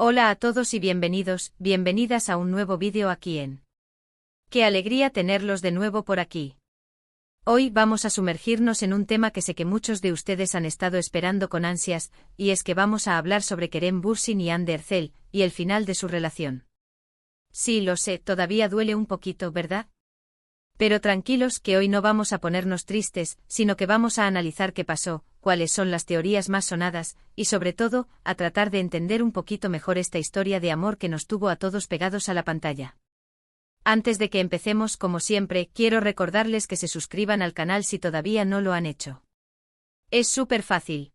Hola a todos y bienvenidos, bienvenidas a un nuevo vídeo aquí en. Qué alegría tenerlos de nuevo por aquí. Hoy vamos a sumergirnos en un tema que sé que muchos de ustedes han estado esperando con ansias, y es que vamos a hablar sobre Kerem Bürsin y Hande Erçel, y el final de su relación. Sí, lo sé, todavía duele un poquito, ¿verdad? Pero tranquilos que hoy no vamos a ponernos tristes, sino que vamos a analizar qué pasó, cuáles son las teorías más sonadas, y sobre todo, a tratar de entender un poquito mejor esta historia de amor que nos tuvo a todos pegados a la pantalla. Antes de que empecemos, como siempre, quiero recordarles que se suscriban al canal si todavía no lo han hecho. Es súper fácil.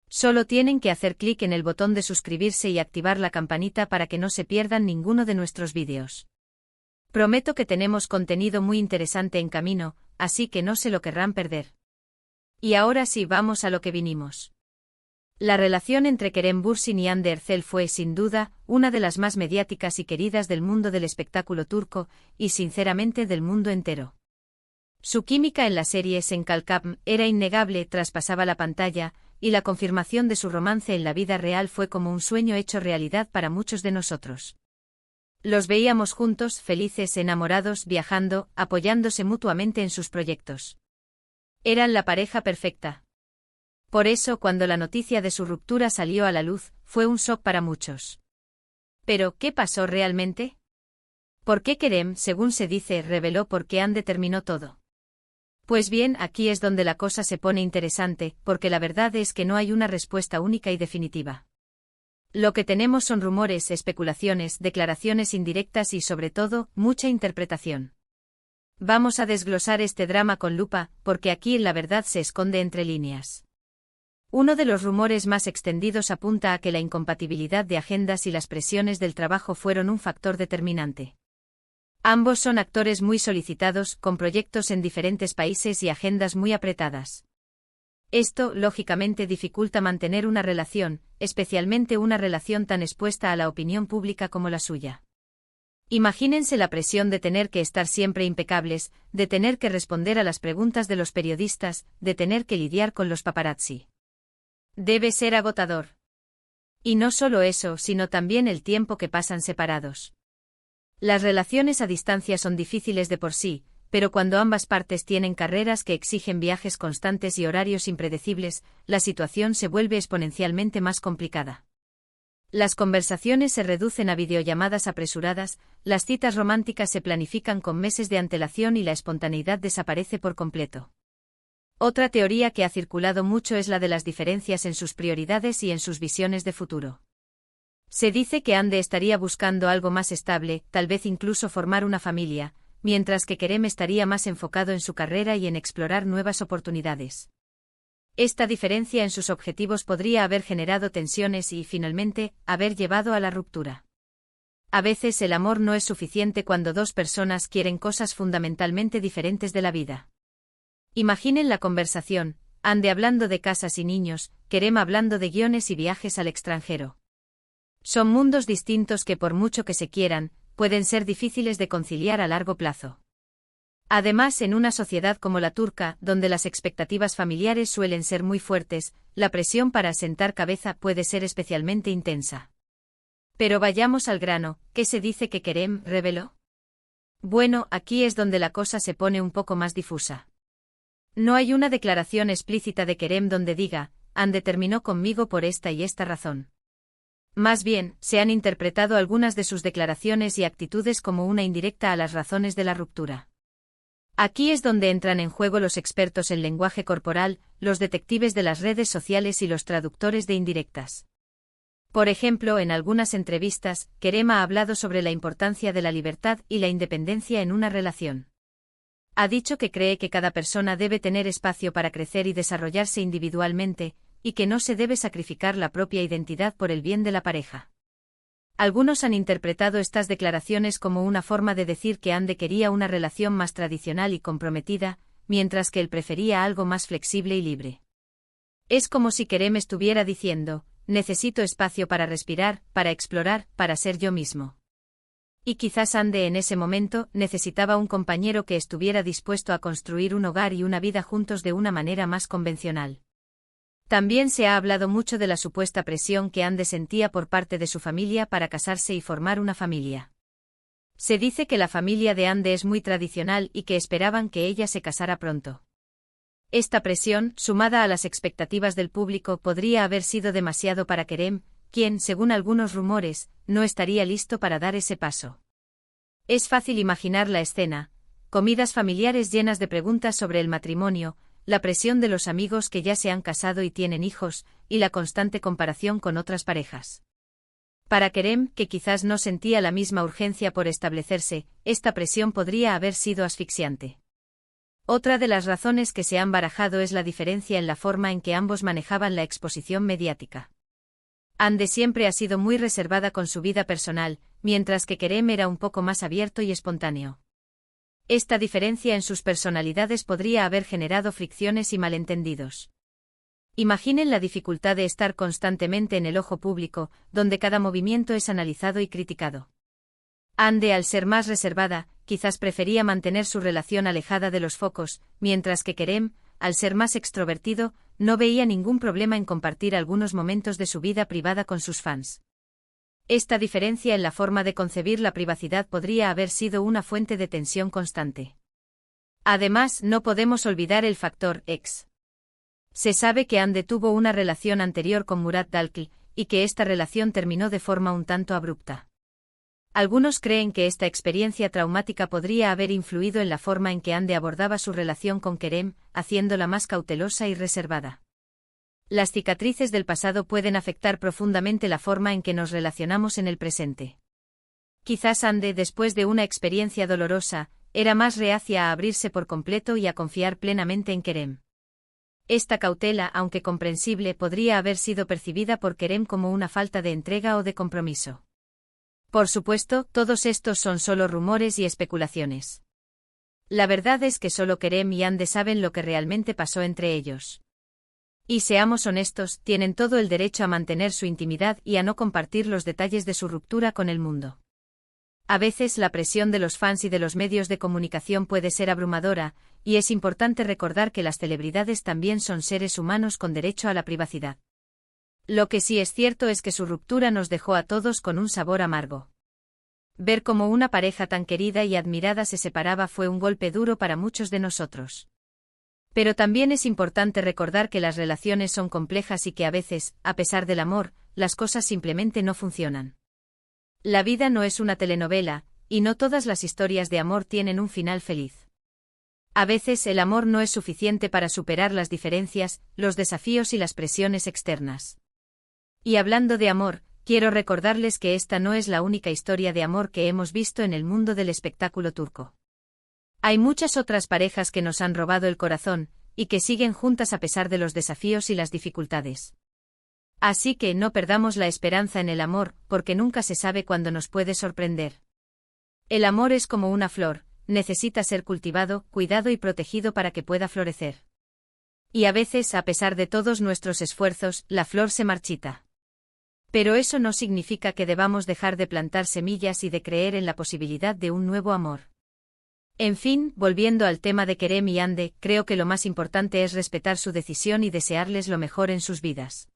Solo tienen que hacer clic en el botón de suscribirse y activar la campanita para que no se pierdan ninguno de nuestros vídeos. Prometo que tenemos contenido muy interesante en camino, así que no se lo querrán perder. Y ahora sí, vamos a lo que vinimos. La relación entre Kerem Bürsin y Hande Erçel fue, sin duda, una de las más mediáticas y queridas del mundo del espectáculo turco, y sinceramente del mundo entero. Su química en la serie Senkalkam era innegable, traspasaba la pantalla, y la confirmación de su romance en la vida real fue como un sueño hecho realidad para muchos de nosotros. Los veíamos juntos, felices, enamorados, viajando, apoyándose mutuamente en sus proyectos. Eran la pareja perfecta. Por eso, cuando la noticia de su ruptura salió a la luz, fue un shock para muchos. Pero, ¿qué pasó realmente? ¿Por qué Kerem, según se dice, reveló por qué Hande terminó todo? Pues bien, aquí es donde la cosa se pone interesante, porque la verdad es que no hay una respuesta única y definitiva. Lo que tenemos son rumores, especulaciones, declaraciones indirectas y, sobre todo, mucha interpretación. Vamos a desglosar este drama con lupa, porque aquí la verdad se esconde entre líneas. Uno de los rumores más extendidos apunta a que la incompatibilidad de agendas y las presiones del trabajo fueron un factor determinante. Ambos son actores muy solicitados, con proyectos en diferentes países y agendas muy apretadas. Esto, lógicamente, dificulta mantener una relación, especialmente una relación tan expuesta a la opinión pública como la suya. Imagínense la presión de tener que estar siempre impecables, de tener que responder a las preguntas de los periodistas, de tener que lidiar con los paparazzi. Debe ser agotador. Y no solo eso, sino también el tiempo que pasan separados. Las relaciones a distancia son difíciles de por sí, pero cuando ambas partes tienen carreras que exigen viajes constantes y horarios impredecibles, la situación se vuelve exponencialmente más complicada. Las conversaciones se reducen a videollamadas apresuradas, las citas románticas se planifican con meses de antelación y la espontaneidad desaparece por completo. Otra teoría que ha circulado mucho es la de las diferencias en sus prioridades y en sus visiones de futuro. Se dice que Hande estaría buscando algo más estable, tal vez incluso formar una familia, mientras que Kerem estaría más enfocado en su carrera y en explorar nuevas oportunidades. Esta diferencia en sus objetivos podría haber generado tensiones y, finalmente, haber llevado a la ruptura. A veces el amor no es suficiente cuando dos personas quieren cosas fundamentalmente diferentes de la vida. Imaginen la conversación, Hande hablando de casas y niños, Kerem hablando de guiones y viajes al extranjero. Son mundos distintos que, por mucho que se quieran, pueden ser difíciles de conciliar a largo plazo. Además, en una sociedad como la turca, donde las expectativas familiares suelen ser muy fuertes, la presión para asentar cabeza puede ser especialmente intensa. Pero vayamos al grano, ¿qué se dice que Kerem reveló? Bueno, aquí es donde la cosa se pone un poco más difusa. No hay una declaración explícita de Kerem donde diga, Hande terminó conmigo por esta y esta razón. Más bien, se han interpretado algunas de sus declaraciones y actitudes como una indirecta a las razones de la ruptura. Aquí es donde entran en juego los expertos en lenguaje corporal, los detectives de las redes sociales y los traductores de indirectas. Por ejemplo, en algunas entrevistas, Kerem ha hablado sobre la importancia de la libertad y la independencia en una relación. Ha dicho que cree que cada persona debe tener espacio para crecer y desarrollarse individualmente, y que no se debe sacrificar la propia identidad por el bien de la pareja. Algunos han interpretado estas declaraciones como una forma de decir que Hande quería una relación más tradicional y comprometida, mientras que él prefería algo más flexible y libre. Es como si Kerem estuviera diciendo, necesito espacio para respirar, para explorar, para ser yo mismo. Y quizás Hande en ese momento necesitaba un compañero que estuviera dispuesto a construir un hogar y una vida juntos de una manera más convencional. También se ha hablado mucho de la supuesta presión que Ande sentía por parte de su familia para casarse y formar una familia. Se dice que la familia de Ande es muy tradicional y que esperaban que ella se casara pronto. Esta presión, sumada a las expectativas del público, podría haber sido demasiado para Kerem, quien, según algunos rumores, no estaría listo para dar ese paso. Es fácil imaginar la escena: comidas familiares llenas de preguntas sobre el matrimonio, la presión de los amigos que ya se han casado y tienen hijos, y la constante comparación con otras parejas. Para Kerem, que quizás no sentía la misma urgencia por establecerse, esta presión podría haber sido asfixiante. Otra de las razones que se han barajado es la diferencia en la forma en que ambos manejaban la exposición mediática. Ande siempre ha sido muy reservada con su vida personal, mientras que Kerem era un poco más abierto y espontáneo. Esta diferencia en sus personalidades podría haber generado fricciones y malentendidos. Imaginen la dificultad de estar constantemente en el ojo público, donde cada movimiento es analizado y criticado. Ande, al ser más reservada, quizás prefería mantener su relación alejada de los focos, mientras que Kerem, al ser más extrovertido, no veía ningún problema en compartir algunos momentos de su vida privada con sus fans. Esta diferencia en la forma de concebir la privacidad podría haber sido una fuente de tensión constante. Además, no podemos olvidar el factor ex. Se sabe que Ande tuvo una relación anterior con Murat Dalkli, y que esta relación terminó de forma un tanto abrupta. Algunos creen que esta experiencia traumática podría haber influido en la forma en que Ande abordaba su relación con Kerem, haciéndola más cautelosa y reservada. Las cicatrices del pasado pueden afectar profundamente la forma en que nos relacionamos en el presente. Quizás Ande, después de una experiencia dolorosa, era más reacia a abrirse por completo y a confiar plenamente en Kerem. Esta cautela, aunque comprensible, podría haber sido percibida por Kerem como una falta de entrega o de compromiso. Por supuesto, todos estos son solo rumores y especulaciones. La verdad es que solo Kerem y Ande saben lo que realmente pasó entre ellos. Y seamos honestos, tienen todo el derecho a mantener su intimidad y a no compartir los detalles de su ruptura con el mundo. A veces la presión de los fans y de los medios de comunicación puede ser abrumadora, y es importante recordar que las celebridades también son seres humanos con derecho a la privacidad. Lo que sí es cierto es que su ruptura nos dejó a todos con un sabor amargo. Ver cómo una pareja tan querida y admirada se separaba fue un golpe duro para muchos de nosotros. Pero también es importante recordar que las relaciones son complejas y que a veces, a pesar del amor, las cosas simplemente no funcionan. La vida no es una telenovela, y no todas las historias de amor tienen un final feliz. A veces el amor no es suficiente para superar las diferencias, los desafíos y las presiones externas. Y hablando de amor, quiero recordarles que esta no es la única historia de amor que hemos visto en el mundo del espectáculo turco. Hay muchas otras parejas que nos han robado el corazón, y que siguen juntas a pesar de los desafíos y las dificultades. Así que no perdamos la esperanza en el amor, porque nunca se sabe cuándo nos puede sorprender. El amor es como una flor, necesita ser cultivado, cuidado y protegido para que pueda florecer. Y a veces, a pesar de todos nuestros esfuerzos, la flor se marchita. Pero eso no significa que debamos dejar de plantar semillas y de creer en la posibilidad de un nuevo amor. En fin, volviendo al tema de Kerem y Ande, creo que lo más importante es respetar su decisión y desearles lo mejor en sus vidas.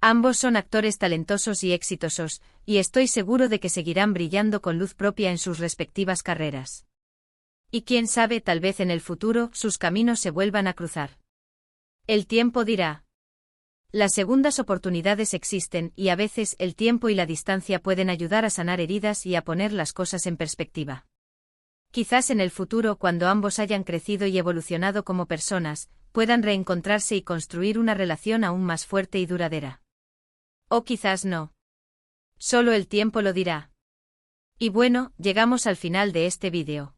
Ambos son actores talentosos y exitosos, y estoy seguro de que seguirán brillando con luz propia en sus respectivas carreras. Y quién sabe, tal vez en el futuro sus caminos se vuelvan a cruzar. El tiempo dirá. Las segundas oportunidades existen y a veces el tiempo y la distancia pueden ayudar a sanar heridas y a poner las cosas en perspectiva. Quizás en el futuro, cuando ambos hayan crecido y evolucionado como personas, puedan reencontrarse y construir una relación aún más fuerte y duradera. O quizás no. Solo el tiempo lo dirá. Y bueno, llegamos al final de este vídeo.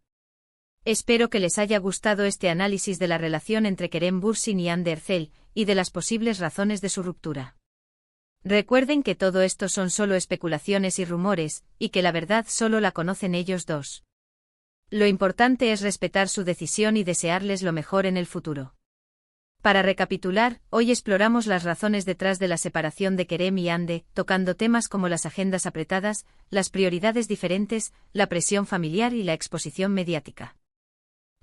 Espero que les haya gustado este análisis de la relación entre Kerem Bürsin y Hande Erçel, y de las posibles razones de su ruptura. Recuerden que todo esto son solo especulaciones y rumores, y que la verdad solo la conocen ellos dos. Lo importante es respetar su decisión y desearles lo mejor en el futuro. Para recapitular, hoy exploramos las razones detrás de la separación de Kerem y Hande, tocando temas como las agendas apretadas, las prioridades diferentes, la presión familiar y la exposición mediática.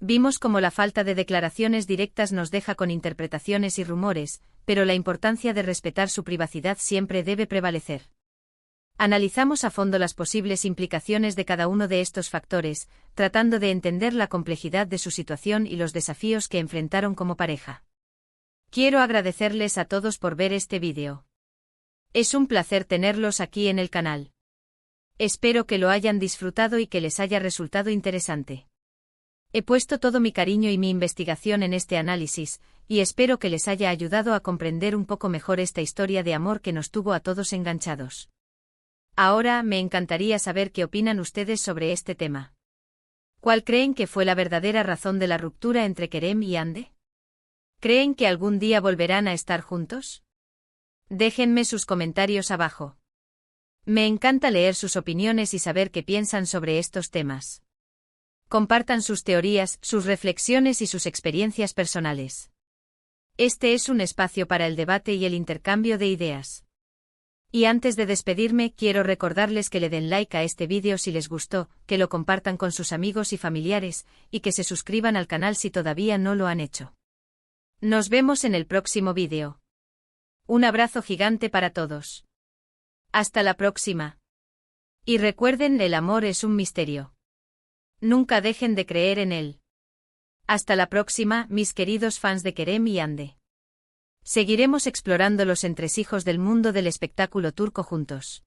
Vimos cómo la falta de declaraciones directas nos deja con interpretaciones y rumores, pero la importancia de respetar su privacidad siempre debe prevalecer. Analizamos a fondo las posibles implicaciones de cada uno de estos factores, tratando de entender la complejidad de su situación y los desafíos que enfrentaron como pareja. Quiero agradecerles a todos por ver este vídeo. Es un placer tenerlos aquí en el canal. Espero que lo hayan disfrutado y que les haya resultado interesante. He puesto todo mi cariño y mi investigación en este análisis, y espero que les haya ayudado a comprender un poco mejor esta historia de amor que nos tuvo a todos enganchados. Ahora me encantaría saber qué opinan ustedes sobre este tema. ¿Cuál creen que fue la verdadera razón de la ruptura entre Kerem y Hande? ¿Creen que algún día volverán a estar juntos? Déjenme sus comentarios abajo. Me encanta leer sus opiniones y saber qué piensan sobre estos temas. Compartan sus teorías, sus reflexiones y sus experiencias personales. Este es un espacio para el debate y el intercambio de ideas. Y antes de despedirme, quiero recordarles que le den like a este vídeo si les gustó, que lo compartan con sus amigos y familiares, y que se suscriban al canal si todavía no lo han hecho. Nos vemos en el próximo vídeo. Un abrazo gigante para todos. Hasta la próxima. Y recuerden, el amor es un misterio. Nunca dejen de creer en él. Hasta la próxima, mis queridos fans de Kerem y Hande. Seguiremos explorando los entresijos del mundo del espectáculo turco juntos.